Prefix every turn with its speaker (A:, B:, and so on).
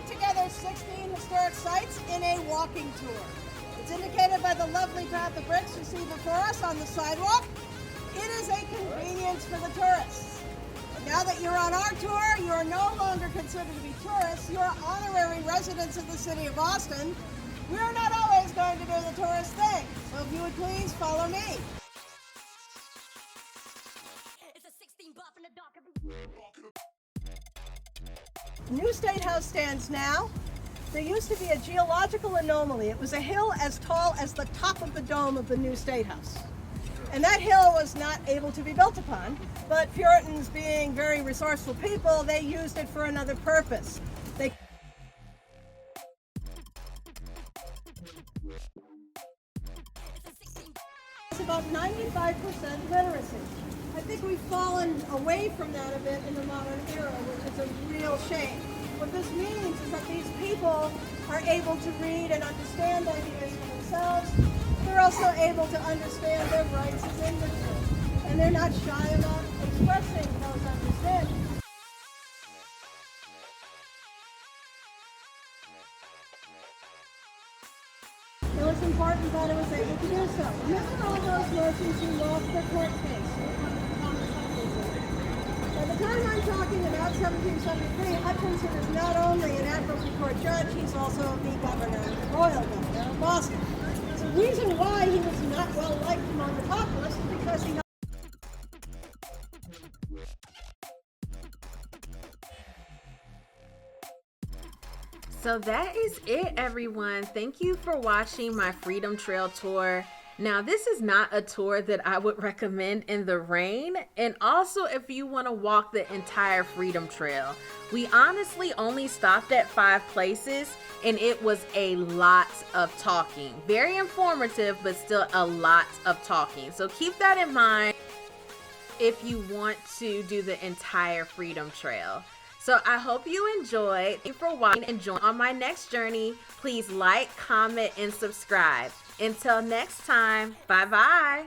A: Together 16 historic sites in a walking tour. It's indicated by the lovely path of bricks you see before us on the sidewalk. It is a convenience for the tourists. And now that you're on our tour, you are no longer considered to be tourists. You are honorary residents of the city of Austin. We're not always going to do the tourist thing, so if you would please follow me. New State House stands now. There used to be a geological anomaly. It was a hill as tall as the top of the dome of the new State House. And that hill was not able to be built upon, but Puritans, being very resourceful people, they used it for another purpose. It's about 95% literacy. I think we've fallen away from that a bit in the modern era, which is a real shame. What this means is that these people are able to read and understand ideas for themselves. They're also able to understand their rights as individuals, and they're not shy about expressing those understandings. It was important that it was able to do so. Remember all those merchants who lost their court case? By the time I'm talking about 1773, Hutchinson is not only an admiralty court judge, he's also the governor, the royal governor of Boston. The reason why he was not well liked among the populace is because he
B: So that is it, everyone. Thank you for watching my Freedom Trail tour. Now, this is not a tour that I would recommend in the rain. And also, if you want to walk the entire Freedom Trail, we honestly only stopped at 5 places and it was a lot of talking. Very informative, but still a lot of talking. So keep that in mind if you want to do the entire Freedom Trail. So I hope you enjoyed. Thank you for watching and join on my next journey. Please like, comment, and subscribe. Until next time, bye-bye.